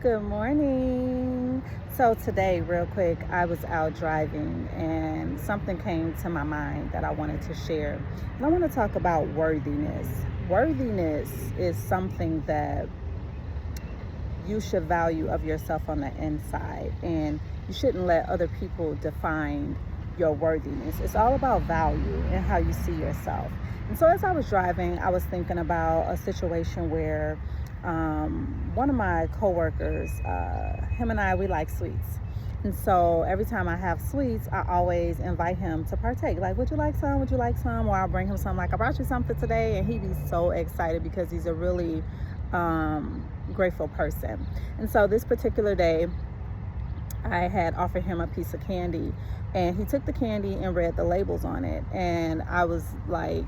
Good morning. So today, real quick, I was out driving and something came to my mind that I wanted to share. And I want to talk about worthiness. Worthiness is something that you should value of yourself on the inside, and you shouldn't let other people define your worthiness. It's all about value and how you see yourself. And so as I was driving, I was thinking about a situation where one of my coworkers, him and I, we like sweets. And so every time I have sweets, I always invite him to partake. Like, would you like some? Would you like some? Or I'll bring him some, like, I brought you something today. And he'd be so excited because he's a really grateful person. And so this particular day, I had offered him a piece of candy, and he took the candy and read the labels on it. And I was like,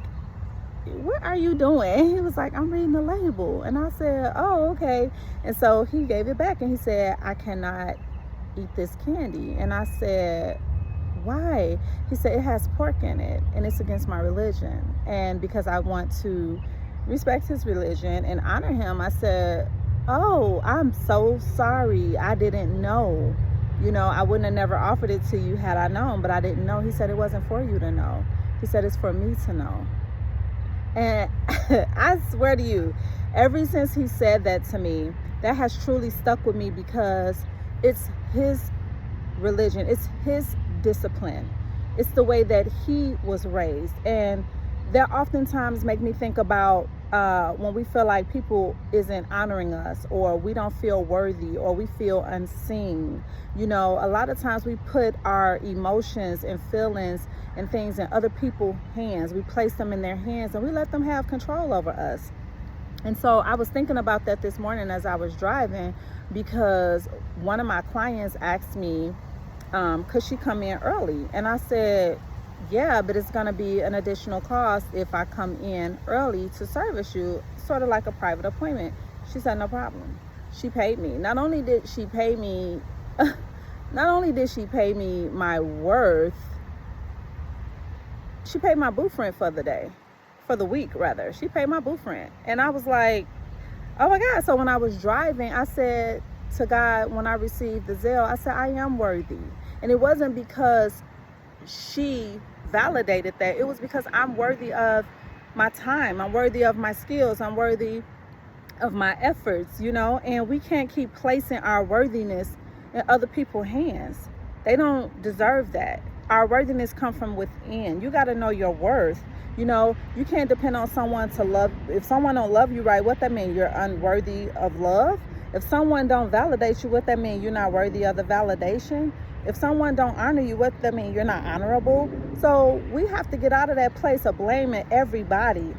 what are you doing? He was like, I'm reading the label. And I said, oh, okay. And so he gave it back and he said, I cannot eat this candy. And I said, why? He said, it has pork in it and it's against my religion. And because I want to respect his religion and honor him, I said, oh, I'm so sorry. I didn't know. You know, I wouldn't have never offered it to you had I known, but I didn't know. He said, it wasn't for you to know. He said, it's for me to know. And I swear to you, ever since he said that to me, that has truly stuck with me because it's his religion, it's his discipline, it's the way that he was raised. And that oftentimes make me think about when we feel like people isn't honoring us, or we don't feel worthy, or we feel unseen. You know, a lot of times we put our emotions and feelings and things in other people's hands. We place them in their hands and we let them have control over us. And so I was thinking about that this morning as I was driving, because one of my clients asked me, could she come in early? And I said, yeah, but it's going to be an additional cost if I come in early to service you, sort of like a private appointment. She said, no problem. She paid me. Not only did she pay me my worth, she paid my booth rent for the day, for the week rather. She paid my booth rent. And I was like, oh my God. So when I was driving, I said to God, when I received the Zelle, I said, I am worthy. And it wasn't because she validated that. It was because I'm worthy of my time. I'm worthy of my skills. I'm worthy of my efforts, you know. And we can't keep placing our worthiness in other people's hands. They don't deserve that. Our worthiness comes from within. You got to know your worth. You know, you can't depend on someone to love. If someone don't love you right, what that mean? You're unworthy of love. If someone don't validate you, what that mean? You're not worthy of the validation. If someone don't honor you, what that mean? You're not honorable. So we have to get out of that place of blaming everybody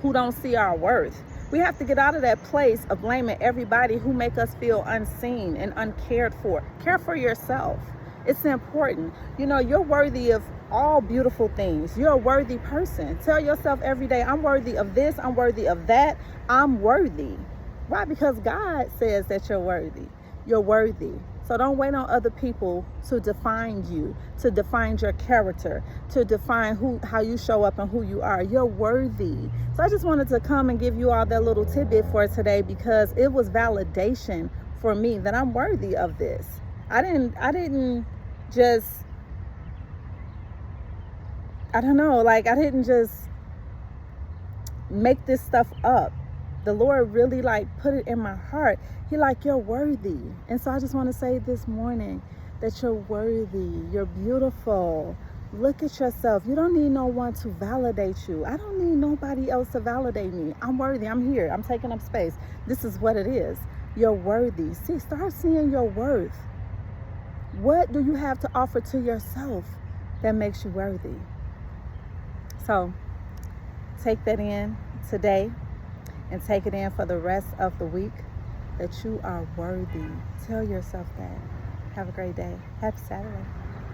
who don't see our worth. We have to get out of that place of blaming everybody who make us feel unseen and uncared for. Care for yourself. It's important. You know, you're worthy of all beautiful things. You're a worthy person. Tell yourself every day, I'm worthy of this. I'm worthy of that. I'm worthy. Why? Because God says that you're worthy. You're worthy. So don't wait on other people to define you, to define your character, to define how you show up and who you are. You're worthy. So I just wanted to come and give you all that little tidbit for today, because it was validation for me that I'm worthy of this. I didn't just make this stuff up. The Lord really put it in my heart. He you're worthy. And so I just want to say this morning that you're worthy. You're beautiful. Look at yourself. You don't need no one to validate you. I don't need nobody else to validate me. I'm worthy. I'm here. I'm taking up space. This is what it is. You're worthy. See, start seeing your worth. What do you have to offer to yourself that makes you worthy? So take that in today and take it in for the rest of the week, that you are worthy. Tell yourself that. Have a great day. Happy Saturday.